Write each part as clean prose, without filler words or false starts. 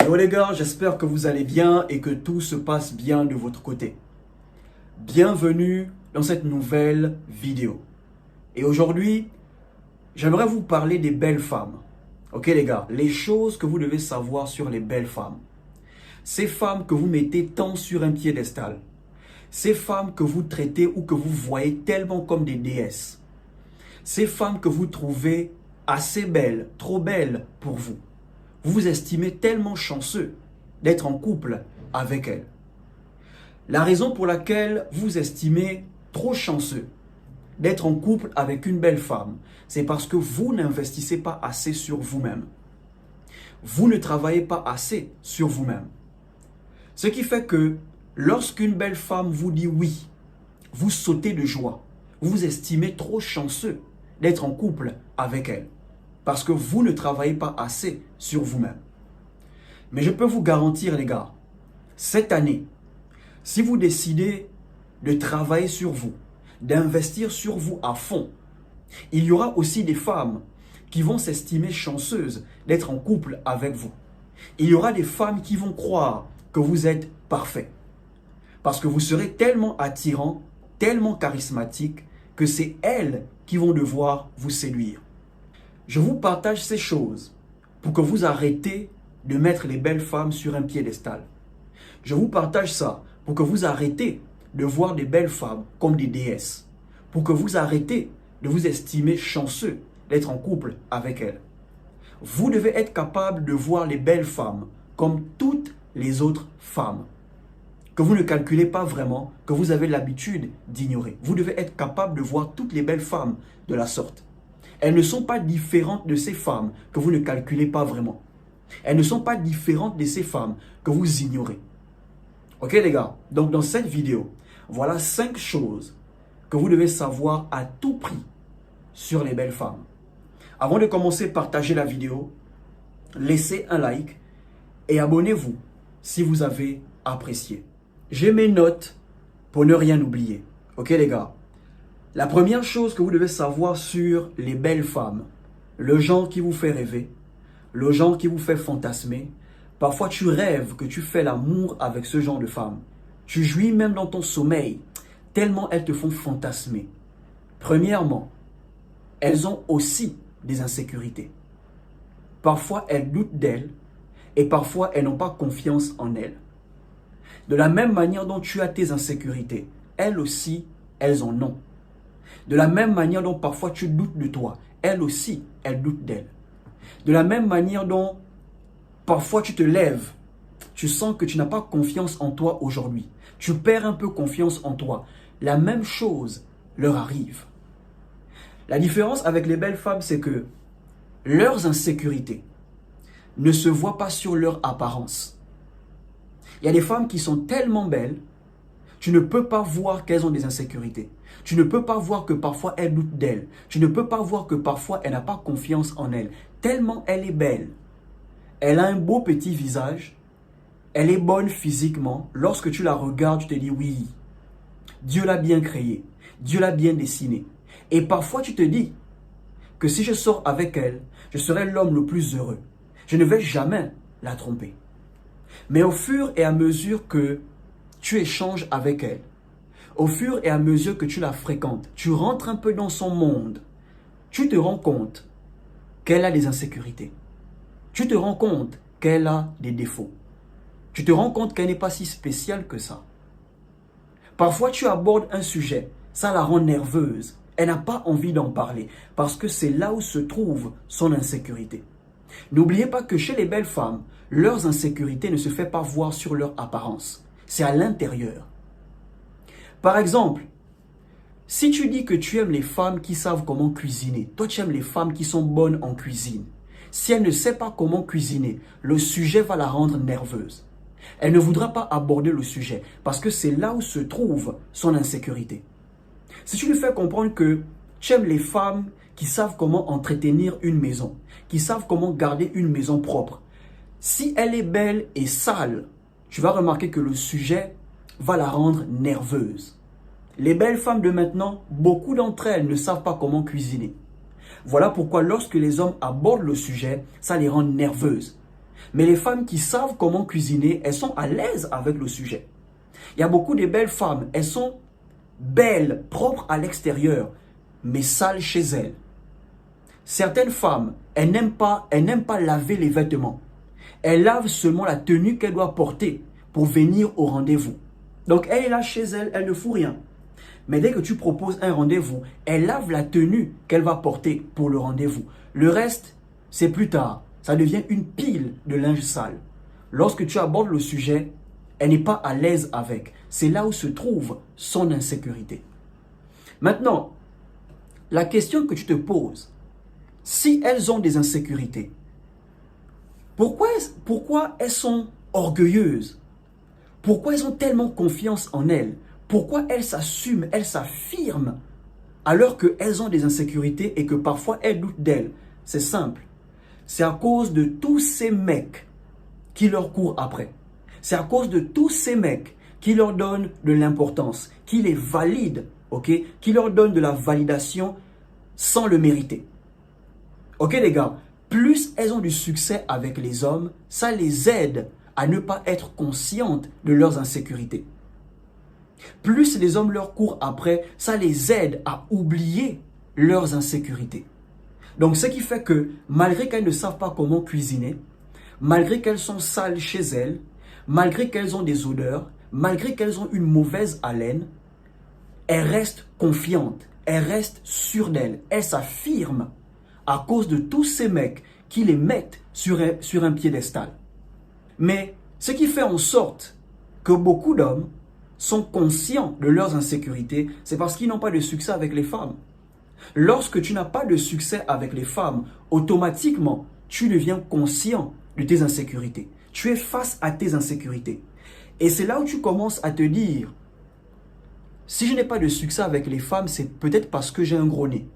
Yo les gars, j'espère que vous allez bien et que tout se passe bien de votre côté. Bienvenue dans cette nouvelle vidéo. Et aujourd'hui, j'aimerais vous parler des belles femmes. Ok les gars, les choses que vous devez savoir sur les belles femmes. Ces femmes que vous mettez tant sur un piédestal. Ces femmes que vous traitez ou que vous voyez tellement comme des déesses. Ces femmes que vous trouvez assez belles, trop belles pour vous. Vous vous estimez tellement chanceux d'être en couple avec elles. La raison pour laquelle vous vous estimez trop chanceux d'être en couple avec une belle femme, c'est parce que vous n'investissez pas assez sur vous-même. Vous ne travaillez pas assez sur vous-même. Ce qui fait que lorsqu'une belle femme vous dit oui, vous sautez de joie. Vous vous estimez trop chanceux d'être en couple avec elle. Parce que vous ne travaillez pas assez sur vous-même. Mais je peux vous garantir les gars, cette année, si vous décidez de travailler sur vous, d'investir sur vous à fond, il y aura aussi des femmes qui vont s'estimer chanceuses d'être en couple avec vous. Il y aura des femmes qui vont croire que vous êtes parfait. Parce que vous serez tellement attirant, tellement charismatique, que c'est elles qui vont devoir vous séduire. Je vous partage ces choses pour que vous arrêtez de mettre les belles femmes sur un piédestal. Je vous partage ça pour que vous arrêtez de voir des belles femmes comme des déesses. Pour que vous arrêtez de vous estimer chanceux d'être en couple avec elles. Vous devez être capable de voir les belles femmes comme toutes les autres femmes. Que vous ne calculez pas vraiment, que vous avez l'habitude d'ignorer. Vous devez être capable de voir toutes les belles femmes de la sorte. Elles ne sont pas différentes de ces femmes que vous ne calculez pas vraiment. Elles ne sont pas différentes de ces femmes que vous ignorez. Ok les gars, donc dans cette vidéo, voilà 5 choses que vous devez savoir à tout prix sur les belles femmes. Avant de commencer, partagez la vidéo, laissez un like et abonnez-vous si vous avez apprécié. J'ai mes notes pour ne rien oublier. Ok les gars? La première chose que vous devez savoir sur les belles femmes, le genre qui vous fait rêver, le genre qui vous fait fantasmer. Parfois tu rêves que tu fais l'amour avec ce genre de femme. Tu jouis même dans ton sommeil, tellement elles te font fantasmer. Premièrement, elles ont aussi des insécurités. Parfois elles doutent d'elles et parfois elles n'ont pas confiance en elles. De la même manière dont tu as tes insécurités, elles aussi, elles en ont. De la même manière dont parfois tu doutes de toi, elles aussi, elles doutent d'elles. De la même manière dont parfois tu te lèves, tu sens que tu n'as pas confiance en toi aujourd'hui. Tu perds un peu confiance en toi. La même chose leur arrive. La différence avec les belles femmes, c'est que leurs insécurités ne se voient pas sur leur apparence. Il y a des femmes qui sont tellement belles, tu ne peux pas voir qu'elles ont des insécurités. Tu ne peux pas voir que parfois elles doutent d'elles. Tu ne peux pas voir que parfois elle n'a pas confiance en elle. Tellement elle est belle. Elle a un beau petit visage. Elle est bonne physiquement. Lorsque tu la regardes, tu te dis oui, Dieu l'a bien créée. Dieu l'a bien dessinée. Et parfois tu te dis que si je sors avec elle, je serai l'homme le plus heureux. Je ne vais jamais la tromper. Mais au fur et à mesure que tu échanges avec elle, au fur et à mesure que tu la fréquentes, tu rentres un peu dans son monde, tu te rends compte qu'elle a des insécurités. Tu te rends compte qu'elle a des défauts. Tu te rends compte qu'elle n'est pas si spéciale que ça. Parfois, tu abordes un sujet, ça la rend nerveuse. Elle n'a pas envie d'en parler parce que c'est là où se trouve son insécurité. N'oubliez pas que chez les belles femmes, leurs insécurités ne se font pas voir sur leur apparence. C'est à l'intérieur. Par exemple, si tu dis que tu aimes les femmes qui savent comment cuisiner, toi tu aimes les femmes qui sont bonnes en cuisine. Si elle ne sait pas comment cuisiner, le sujet va la rendre nerveuse. Elle ne voudra pas aborder le sujet parce que c'est là où se trouve son insécurité. Si tu lui fais comprendre que tu aimes les femmes qui savent comment entretenir une maison, qui savent comment garder une maison propre, si elle est belle et sale, tu vas remarquer que le sujet va la rendre nerveuse. Les belles femmes de maintenant, beaucoup d'entre elles ne savent pas comment cuisiner. Voilà pourquoi lorsque les hommes abordent le sujet, ça les rend nerveuses. Mais les femmes qui savent comment cuisiner, elles sont à l'aise avec le sujet. Il y a beaucoup de belles femmes, elles sont belles, propres à l'extérieur, mais sales chez elles. Certaines femmes, elles n'aiment pas laver les vêtements. Elles lavent seulement la tenue qu'elles doivent porter pour venir au rendez-vous. Donc elle est là chez elle, elle ne fout rien. Mais dès que tu proposes un rendez-vous, elle lave la tenue qu'elle va porter pour le rendez-vous. Le reste, c'est plus tard. Ça devient une pile de linge sale. Lorsque tu abordes le sujet, elle n'est pas à l'aise avec. C'est là où se trouve son insécurité. Maintenant, la question que tu te poses, si elles ont des insécurités, pourquoi elles sont orgueilleuses? Pourquoi elles ont tellement confiance en elles? Pourquoi elles s'assument, elles s'affirment alors qu'elles ont des insécurités et que parfois elles doutent d'elles? C'est simple. C'est à cause de tous ces mecs qui leur courent après. C'est à cause de tous ces mecs qui leur donnent de l'importance, qui les valident, ok? Qui leur donnent de la validation sans le mériter. Ok les gars, plus elles ont du succès avec les hommes, ça les aide à ne pas être conscientes de leurs insécurités. Plus les hommes leur courent après, ça les aide à oublier leurs insécurités. Donc ce qui fait que malgré qu'elles ne savent pas comment cuisiner, malgré qu'elles sont sales chez elles, malgré qu'elles ont des odeurs, malgré qu'elles ont une mauvaise haleine, elles restent confiantes, elles restent sûres d'elles, elles s'affirment à cause de tous ces mecs qui les mettent sur un piédestal. Mais ce qui fait en sorte que beaucoup d'hommes sont conscients de leurs insécurités, c'est parce qu'ils n'ont pas de succès avec les femmes. Lorsque tu n'as pas de succès avec les femmes, automatiquement, tu deviens conscient de tes insécurités. Tu es face à tes insécurités. Et c'est là où tu commences à te dire, si je n'ai pas de succès avec les femmes, c'est peut-être parce que j'ai un gros nez.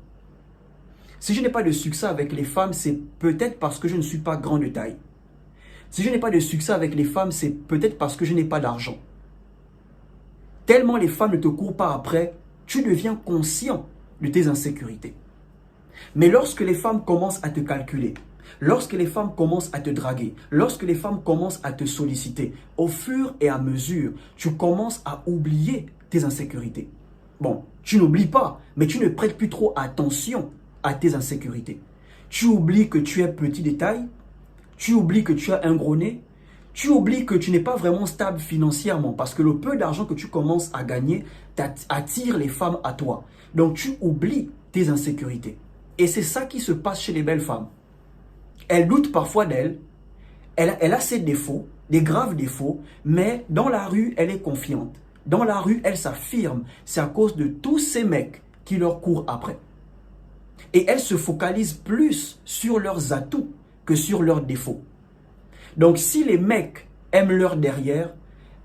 Si je n'ai pas de succès avec les femmes, c'est peut-être parce que je ne suis pas grand de taille. Si je n'ai pas de succès avec les femmes, c'est peut-être parce que je n'ai pas d'argent. Tellement les femmes ne te courent pas après, tu deviens conscient de tes insécurités. Mais lorsque les femmes commencent à te calculer, lorsque les femmes commencent à te draguer, lorsque les femmes commencent à te solliciter, au fur et à mesure, tu commences à oublier tes insécurités. Bon, tu n'oublies pas, mais tu ne prêtes plus trop attention à tes insécurités. Tu oublies que tu es petit de taille, tu oublies que tu as un gros nez, tu oublies que tu n'es pas vraiment stable financièrement parce que le peu d'argent que tu commences à gagner attire les femmes à toi. Donc tu oublies tes insécurités. Et c'est ça qui se passe chez les belles femmes. Elles doutent parfois d'elles, elle a ses défauts, des graves défauts, mais dans la rue, elle est confiante. Dans la rue, elle s'affirme. C'est à cause de tous ces mecs qui leur courent après. Et elles se focalisent plus sur leurs atouts que sur leurs défauts. Donc si les mecs aiment leur derrière,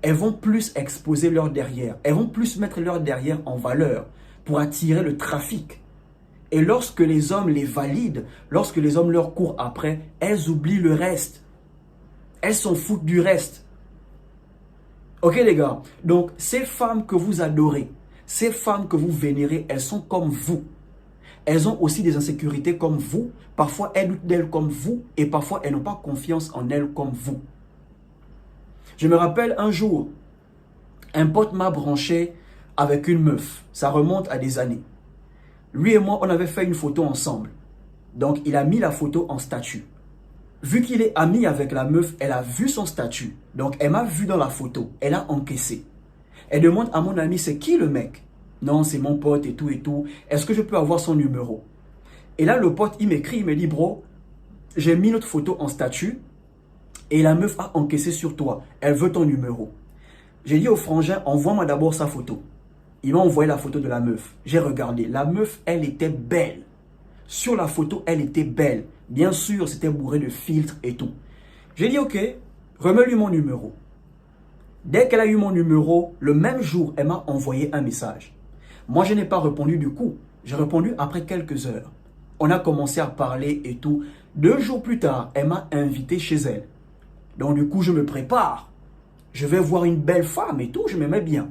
elles vont plus exposer leur derrière. Elles vont plus mettre leur derrière en valeur pour attirer le trafic. Et lorsque les hommes les valident, lorsque les hommes leur courent après, elles oublient le reste. Elles s'en foutent du reste. Ok les gars, donc ces femmes que vous adorez, ces femmes que vous vénérez, elles sont comme vous. Elles ont aussi des insécurités comme vous. Parfois, elles doutent d'elles comme vous. Et parfois, elles n'ont pas confiance en elles comme vous. Je me rappelle un jour, un pote m'a branché avec une meuf. Ça remonte à des années. Lui et moi, on avait fait une photo ensemble. Donc, il a mis la photo en statut. Vu qu'il est ami avec la meuf, elle a vu son statut. Donc, elle m'a vu dans la photo. Elle a encaissé. Elle demande à mon ami, c'est qui le mec? Non, c'est mon pote et tout et tout. Est-ce que je peux avoir son numéro? Et là, le pote, il m'écrit, il me dit, bro, j'ai mis notre photo en statut et la meuf a encaissé sur toi. Elle veut ton numéro. J'ai dit au frangin, envoie-moi d'abord sa photo. Il m'a envoyé la photo de la meuf. J'ai regardé. La meuf, elle était belle. Sur la photo, elle était belle. Bien sûr, c'était bourré de filtres et tout. J'ai dit, ok, remets-lui mon numéro. Dès qu'elle a eu mon numéro, le même jour, elle m'a envoyé un message. Moi, je n'ai pas répondu du coup. J'ai répondu après quelques heures. On a commencé à parler et tout. 2 jours plus tard, elle m'a invité chez elle. Donc du coup, je me prépare. Je vais voir une belle femme et tout, je m'aimais bien.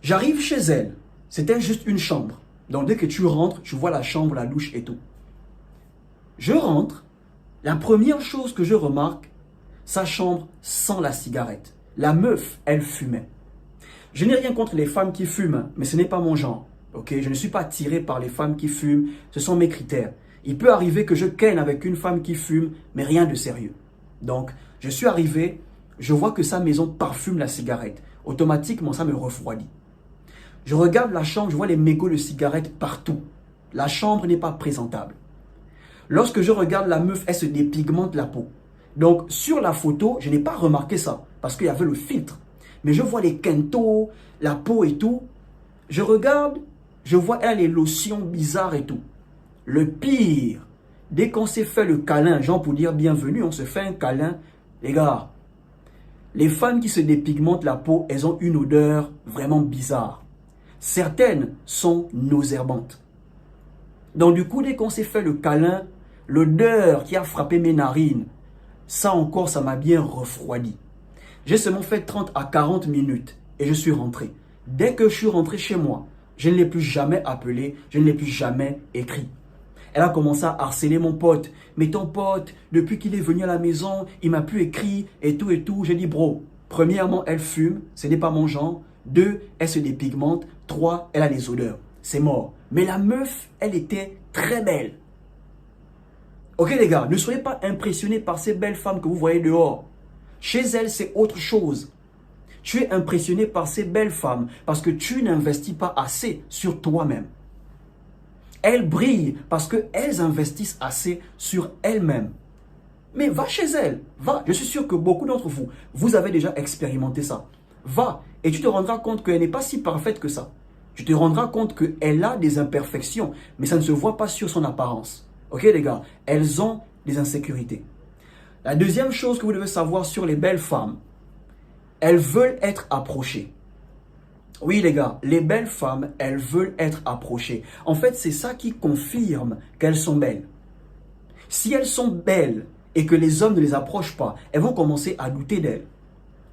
J'arrive chez elle. C'était juste une chambre. Donc dès que tu rentres, tu vois la chambre, la douche et tout. Je rentre. La première chose que je remarque, sa chambre sent la cigarette. La meuf, elle fumait. Je n'ai rien contre les femmes qui fument, mais ce n'est pas mon genre. Ok, je ne suis pas attiré par les femmes qui fument, ce sont mes critères. Il peut arriver que je ken avec une femme qui fume, mais rien de sérieux. Donc, je suis arrivé, je vois que sa maison parfume la cigarette. Automatiquement, ça me refroidit. Je regarde la chambre, je vois les mégots de cigarettes partout. La chambre n'est pas présentable. Lorsque je regarde la meuf, elle se dépigmente la peau. Donc, sur la photo, je n'ai pas remarqué ça, parce qu'il y avait le filtre. Mais je vois les kentos, la peau et tout. Je regarde, je vois elle a les lotions bizarres et tout. Le pire, dès qu'on s'est fait le câlin, genre pour dire bienvenue, on se fait un câlin. Les gars, les femmes qui se dépigmentent la peau, elles ont une odeur vraiment bizarre. Certaines sont nauséabondes. Donc du coup, dès qu'on s'est fait le câlin, l'odeur qui a frappé mes narines, ça encore, ça m'a bien refroidi. J'ai seulement fait 30 à 40 minutes et je suis rentré. Dès que je suis rentré chez moi, je ne l'ai plus jamais appelé, je ne l'ai plus jamais écrit. Elle a commencé à harceler mon pote. Mais ton pote, depuis qu'il est venu à la maison, il m'a plus écrit et tout et tout. J'ai dit bro, premièrement, elle fume, ce n'est pas mon genre. 2, elle se dépigmente. 3, elle a des odeurs. C'est mort. Mais la meuf, elle était très belle. Ok les gars, ne soyez pas impressionnés par ces belles femmes que vous voyez dehors. Chez elles, c'est autre chose. Tu es impressionné par ces belles femmes parce que tu n'investis pas assez sur toi-même. Elles brillent parce qu'elles investissent assez sur elles-mêmes. Mais va chez elles, va. Je suis sûr que beaucoup d'entre vous, vous avez déjà expérimenté ça. Va et tu te rendras compte qu'elle n'est pas si parfaite que ça. Tu te rendras compte qu'elle a des imperfections, mais ça ne se voit pas sur son apparence. Ok les gars, elles ont des insécurités. La deuxième chose que vous devez savoir sur les belles femmes, elles veulent être approchées. Oui les gars, les belles femmes, elles veulent être approchées. En fait, c'est ça qui confirme qu'elles sont belles. Si elles sont belles et que les hommes ne les approchent pas, elles vont commencer à douter d'elles.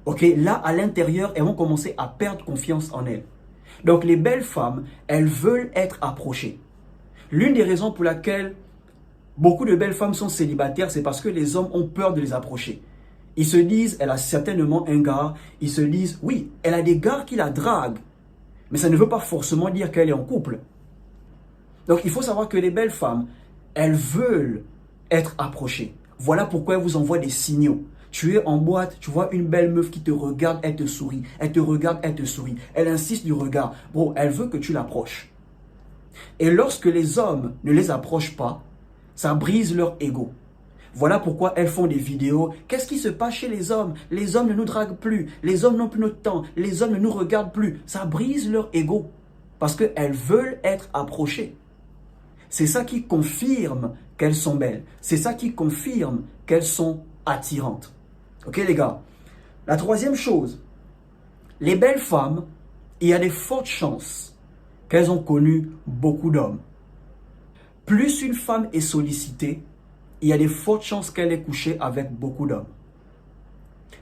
Ok, là à l'intérieur, elles vont commencer à perdre confiance en elles. Donc les belles femmes, elles veulent être approchées. L'une des raisons pour laquelle beaucoup de belles femmes sont célibataires, c'est parce que les hommes ont peur de les approcher. Ils se disent, elle a certainement un gars. Ils se disent, oui, elle a des gars qui la draguent. Mais ça ne veut pas forcément dire qu'elle est en couple. Donc il faut savoir que les belles femmes, elles veulent être approchées. Voilà pourquoi elles vous envoient des signaux. Tu es en boîte, tu vois une belle meuf qui te regarde, elle te sourit. Elle te regarde, elle te sourit. Elle insiste du regard. Bro, elle veut que tu l'approches. Et lorsque les hommes ne les approchent pas, ça brise leur ego. Voilà pourquoi elles font des vidéos. Qu'est-ce qui se passe chez les hommes? Les hommes ne nous draguent plus. Les hommes n'ont plus notre temps. Les hommes ne nous regardent plus. Ça brise leur ego. Parce qu'elles veulent être approchées. C'est ça qui confirme qu'elles sont belles. C'est ça qui confirme qu'elles sont attirantes. Ok les gars? La troisième chose. Les belles femmes, il y a des fortes chances qu'elles ont connu beaucoup d'hommes. Plus une femme est sollicitée, il y a des fortes chances qu'elle ait couché avec beaucoup d'hommes.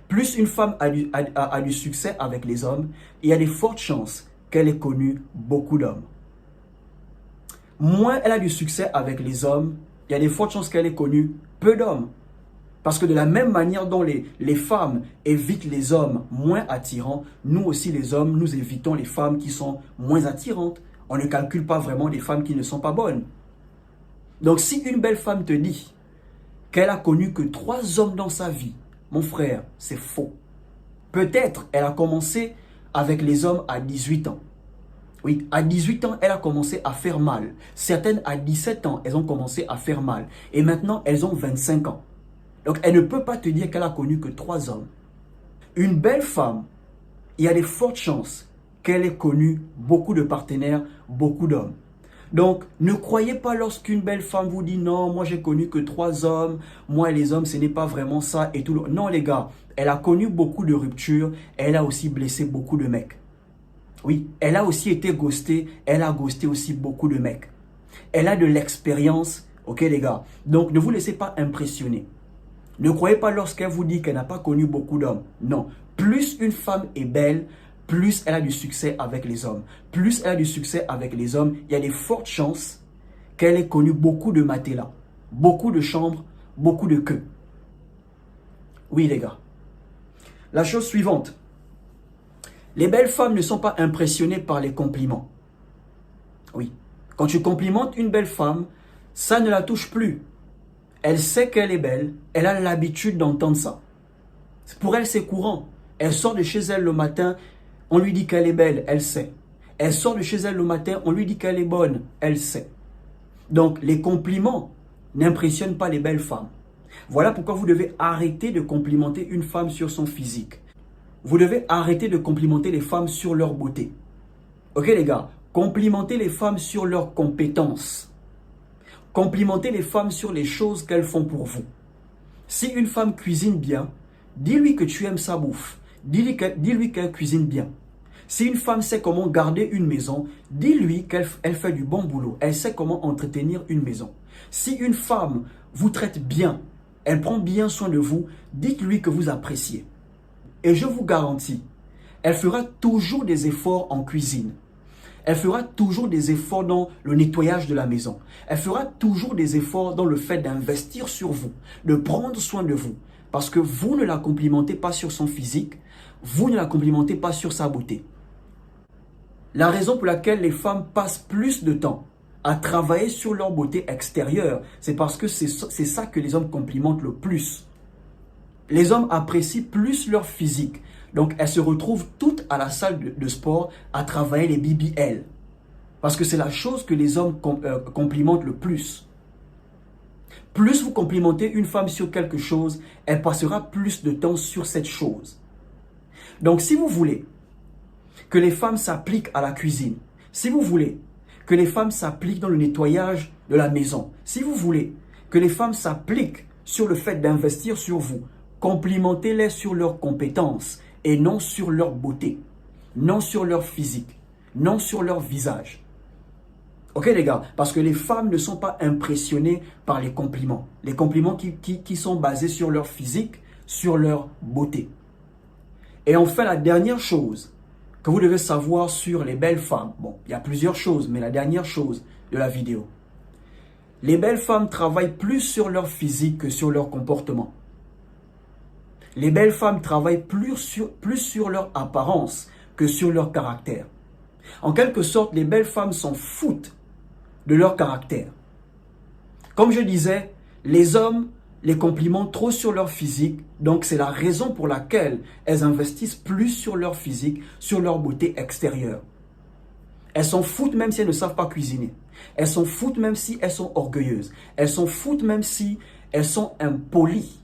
Plus une femme a du succès avec les hommes, il y a des fortes chances qu'elle ait connu beaucoup d'hommes. Moins elle a du succès avec les hommes, il y a des fortes chances qu'elle ait connu peu d'hommes. Parce que de la même manière dont les femmes évitent les hommes moins attirants, nous aussi les hommes, nous évitons les femmes qui sont moins attirantes. On ne calcule pas vraiment les femmes qui ne sont pas bonnes. Donc si une belle femme te dit qu'elle a connu que 3 hommes dans sa vie, mon frère, c'est faux. Peut-être elle a commencé avec les hommes à 18 ans. Oui, à 18 ans, elle a commencé à faire mal. Certaines à 17 ans, elles ont commencé à faire mal. Et maintenant, elles ont 25 ans. Donc, elle ne peut pas te dire qu'elle a connu que 3 hommes. Une belle femme, il y a de fortes chances qu'elle ait connu beaucoup de partenaires, beaucoup d'hommes. Donc, ne croyez pas lorsqu'une belle femme vous dit « Non, moi j'ai connu que 3 hommes, moi les hommes ce n'est pas vraiment ça et tout. » Non les gars, elle a connu beaucoup de ruptures, elle a aussi blessé beaucoup de mecs. Oui, elle a aussi été ghostée, elle a ghosté aussi beaucoup de mecs. Elle a de l'expérience, ok les gars. Donc, ne vous laissez pas impressionner. Ne croyez pas lorsqu'elle vous dit qu'elle n'a pas connu beaucoup d'hommes. Non, plus une femme est belle, plus elle a du succès avec les hommes. Plus elle a du succès avec les hommes, il y a de fortes chances qu'elle ait connu beaucoup de matelas, beaucoup de chambres, beaucoup de queue. Oui les gars. La chose suivante. Les belles femmes ne sont pas impressionnées par les compliments. Oui. Quand tu complimentes une belle femme, ça ne la touche plus. Elle sait qu'elle est belle, elle a l'habitude d'entendre ça. Pour elle, c'est courant. Elle sort de chez elle le matin, on lui dit qu'elle est belle, elle sait. Elle sort de chez elle le matin, on lui dit qu'elle est bonne, elle sait. Donc, les compliments n'impressionnent pas les belles femmes. Voilà pourquoi vous devez arrêter de complimenter une femme sur son physique. Vous devez arrêter de complimenter les femmes sur leur beauté. Ok les gars, complimentez les femmes sur leurs compétences. Complimentez les femmes sur les choses qu'elles font pour vous. Si une femme cuisine bien, dis-lui que tu aimes sa bouffe. Dis-lui qu'elle cuisine bien. Si une femme sait comment garder une maison, dis-lui qu'elle fait du bon boulot. Elle sait comment entretenir une maison. Si une femme vous traite bien, elle prend bien soin de vous, dites-lui que vous appréciez. Et je vous garantis, elle fera toujours des efforts en cuisine. Elle fera toujours des efforts dans le nettoyage de la maison. Elle fera toujours des efforts dans le fait d'investir sur vous, de prendre soin de vous. Parce que vous ne la complimentez pas sur son physique, vous ne la complimentez pas sur sa beauté. La raison pour laquelle les femmes passent plus de temps à travailler sur leur beauté extérieure, c'est parce que c'est ça que les hommes complimentent le plus. Les hommes apprécient plus leur physique. Donc, elles se retrouvent toutes à la salle de sport à travailler les BBL. Parce que c'est la chose que les hommes complimentent le plus. Plus vous complimentez une femme sur quelque chose, elle passera plus de temps sur cette chose. Donc, si vous voulez que les femmes s'appliquent à la cuisine, si vous voulez que les femmes s'appliquent dans le nettoyage de la maison, si vous voulez que les femmes s'appliquent sur le fait d'investir sur vous, complimentez-les sur leurs compétences et non sur leur beauté, non sur leur physique, non sur leur visage. Ok les gars, parce que les femmes ne sont pas impressionnées par les compliments. Les compliments qui sont basés sur leur physique, sur leur beauté. Et enfin, la dernière chose que vous devez savoir sur les belles femmes. Bon, il y a plusieurs choses, mais la dernière chose de la vidéo. Les belles femmes travaillent plus sur leur physique que sur leur comportement. Les belles femmes travaillent plus sur leur apparence que sur leur caractère. En quelque sorte, les belles femmes s'en foutent de leur caractère. Comme je disais, les hommes les complimentent trop sur leur physique, donc c'est la raison pour laquelle elles investissent plus sur leur physique, sur leur beauté extérieure. Elles s'en foutent même si elles ne savent pas cuisiner. Elles s'en foutent même si elles sont orgueilleuses. Elles s'en foutent même si elles sont impolies.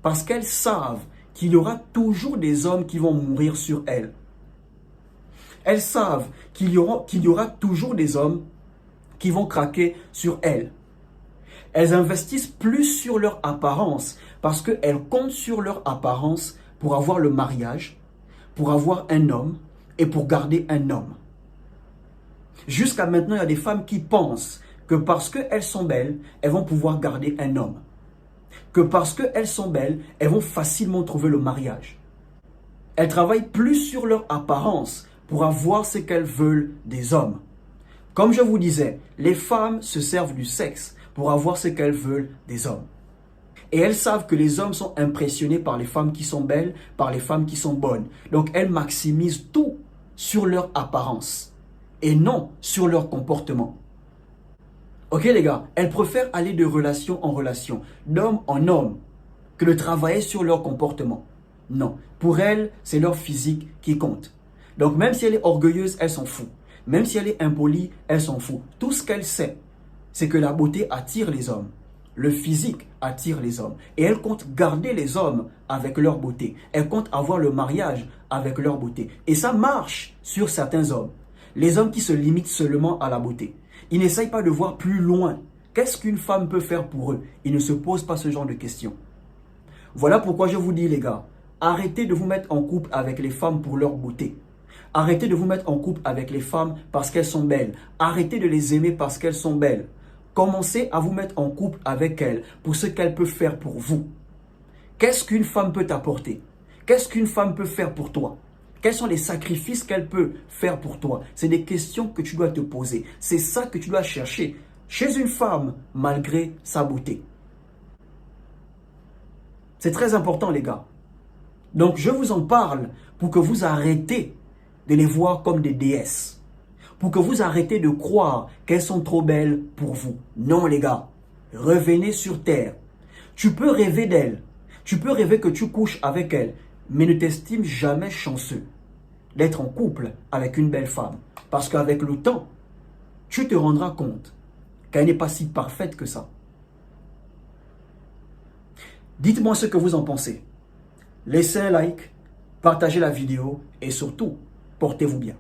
Parce qu'elles savent qu'il y aura toujours des hommes qui vont mourir sur elles. Elles savent qu'il y aura toujours des hommes qui vont craquer sur elles. Elles investissent plus sur leur apparence parce qu'elles comptent sur leur apparence pour avoir le mariage, pour avoir un homme et pour garder un homme. Jusqu'à maintenant, il y a des femmes qui pensent que parce qu'elles sont belles, elles vont pouvoir garder un homme. Que parce qu'elles sont belles, elles vont facilement trouver le mariage. Elles travaillent plus sur leur apparence pour avoir ce qu'elles veulent des hommes. Comme je vous disais, les femmes se servent du sexe pour avoir ce qu'elles veulent des hommes. Et elles savent que les hommes sont impressionnés par les femmes qui sont belles, par les femmes qui sont bonnes. Donc elles maximisent tout sur leur apparence et non sur leur comportement. Ok les gars, elles préfèrent aller de relation en relation, d'homme en homme, que de travailler sur leur comportement. Non, pour elles, c'est leur physique qui compte. Donc même si elle est orgueilleuse, elle s'en fout. Même si elle est impolie, elle s'en fout. Tout ce qu'elle sait, c'est que la beauté attire les hommes. Le physique attire les hommes. Et elle compte garder les hommes avec leur beauté. Elle compte avoir le mariage avec leur beauté. Et ça marche sur certains hommes. Les hommes qui se limitent seulement à la beauté. Ils n'essayent pas de voir plus loin. Qu'est-ce qu'une femme peut faire pour eux? Ils ne se posent pas ce genre de questions. Voilà pourquoi je vous dis les gars, arrêtez de vous mettre en couple avec les femmes pour leur beauté. Arrêtez de vous mettre en couple avec les femmes parce qu'elles sont belles. Arrêtez de les aimer parce qu'elles sont belles. Commencez à vous mettre en couple avec elles pour ce qu'elles peuvent faire pour vous. Qu'est-ce qu'une femme peut t'apporter? Qu'est-ce qu'une femme peut faire pour toi? Quels sont les sacrifices qu'elle peut faire pour toi? C'est des questions que tu dois te poser. C'est ça que tu dois chercher chez une femme malgré sa beauté. C'est très important, les gars. Donc, je vous en parle pour que vous arrêtez de les voir comme des déesses. Pour que vous arrêtez de croire qu'elles sont trop belles pour vous. Non, les gars. Revenez sur terre. Tu peux rêver d'elles. Tu peux rêver que tu couches avec elles. Mais ne t'estime jamais chanceux d'être en couple avec une belle femme. Parce qu'avec le temps, tu te rendras compte qu'elle n'est pas si parfaite que ça. Dites-moi ce que vous en pensez. Laissez un like, partagez la vidéo et surtout, portez-vous bien.